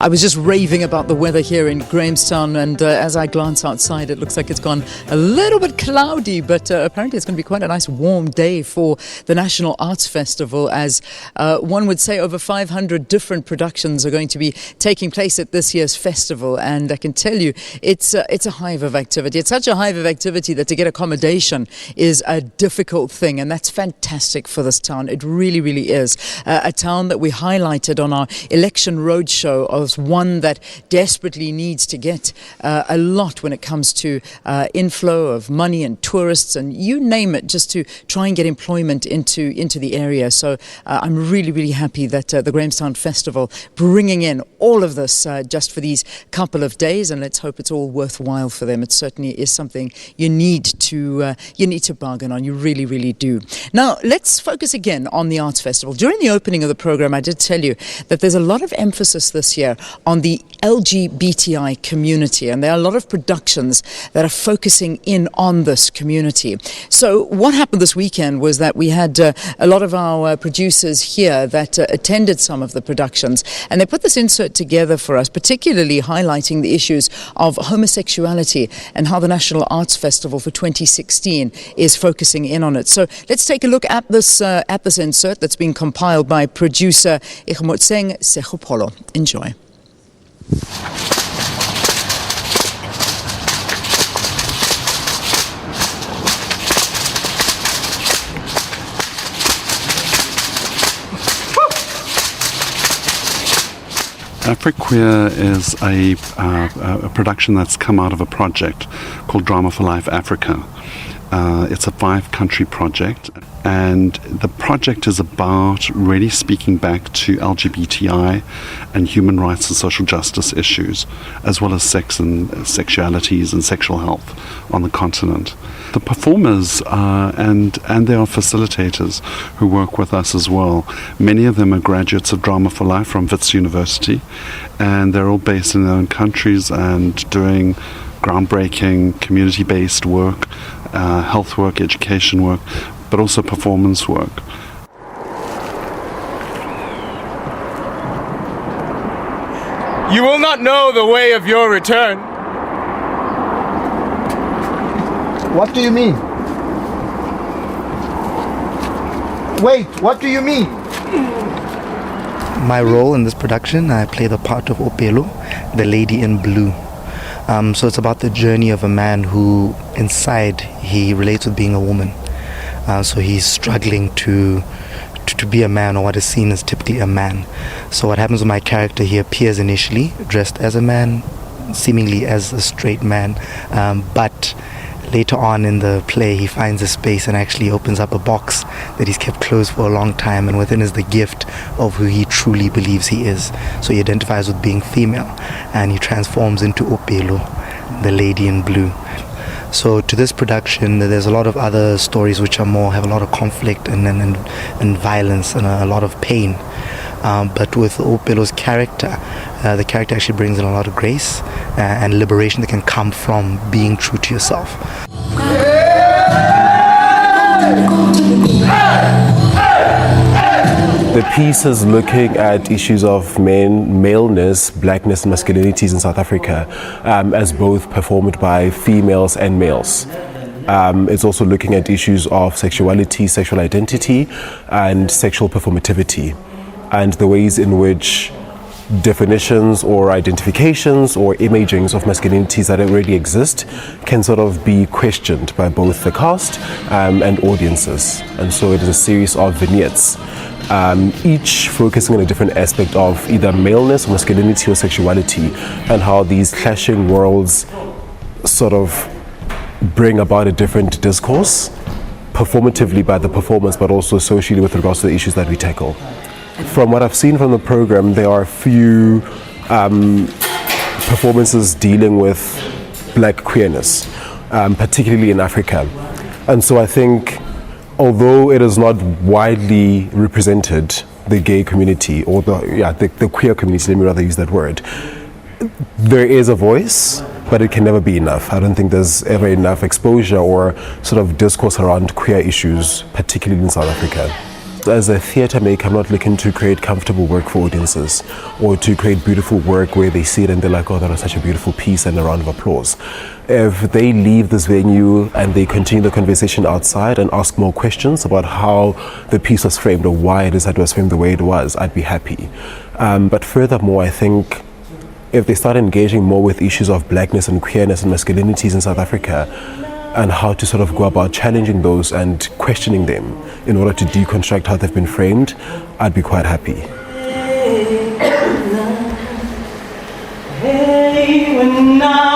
I was just raving about the weather here in Grahamstown, and as I glance outside, it looks like it's gone a little bit cloudy, but apparently it's going to be quite a nice warm day for the National Arts Festival, as one would say over 500 different productions are going to be taking place at this year's festival. And I can tell you, it's a hive of activity. It's such a hive of activity that to get accommodation is a difficult thing, and that's fantastic for this town. It really, really is. A town that we highlighted on our election roadshow as one that desperately needs to get a lot when it comes to inflow of money and tourists and you name it, just to try and get employment into the area. So I'm really, really happy that the Grahamstown Festival bringing in all of this just for these couple of days, and let's hope it's all worthwhile for them. It certainly is something you need to bargain on. You really, really do. Now let's focus again on the Arts Festival. During the opening of the program, I did tell you that there's a lot of emphasis this year on the LGBTI community, and there are a lot of productions that are focusing in on this community. So what happened this weekend was that we had a lot of our producers here that attended some of the productions, and they put this insert together for us, particularly highlighting the issues of homosexuality and how the National Arts Festival for 2016 is focusing in on it. So let's take a look at this insert that's been compiled by Producer Ikgomotseng Segopolo. Enjoy. AfriQueer is a production that's come out of a project called Drama for Life Africa. It's a 5-country project, and the project is about really speaking back to LGBTI and human rights and social justice issues, as well as sex and sexualities and sexual health on the continent. The performers and there are facilitators who work with us as well. Many of them are graduates of Drama for Life from Wits University, and they're all based in their own countries and doing groundbreaking community-based work, health work, education work, but also performance work. You will not know the way of your return. What do you mean? Wait, what do you mean? My role in this production, I play the part of Opelo, the lady in blue. So it's about the journey of a man who, inside, he relates with being a woman. So he's struggling to be a man, or what is seen as typically a man. So what happens with my character, he appears initially dressed as a man, seemingly as a straight man, but later on in the play he finds a space and actually opens up a box that he's kept closed for a long time, and within is the gift of who he truly believes he is. So he identifies with being female, and he transforms into Opelo, the lady in blue. So to this production, there's a lot of other stories which are have a lot of conflict and violence and a lot of pain. But with Opelo's character, the character actually brings in a lot of grace and liberation that can come from being true to yourself. The piece is looking at issues of maleness, blackness, and masculinities in South Africa, as both performed by females and males. It's also looking at issues of sexuality, sexual identity, and sexual performativity, and the ways in which definitions or identifications or imagings of masculinities that already exist can sort of be questioned by both the cast and audiences. And so it is a series of vignettes, each focusing on a different aspect of either maleness or masculinity or sexuality, and how these clashing worlds sort of bring about a different discourse, performatively by the performance, but also socially with regards to the issues that we tackle. From what I've seen from the program, there are a few performances dealing with black queerness, particularly in Africa. And so I think, although it is not widely represented, the gay community, or the queer community, let me rather use that word, there is a voice, but it can never be enough. I don't think there's ever enough exposure or sort of discourse around queer issues, particularly in South Africa. As a theatre maker, I'm not looking to create comfortable work for audiences or to create beautiful work where they see it and they're like, oh, that was such a beautiful piece, and a round of applause. If they leave this venue and they continue the conversation outside and ask more questions about how the piece was framed or why it is that it was framed the way it was, I'd be happy. But furthermore, I think if they start engaging more with issues of blackness and queerness and masculinities in South Africa, and how to sort of go about challenging those and questioning them in order to deconstruct how they've been framed, I'd be quite happy. Hey, when I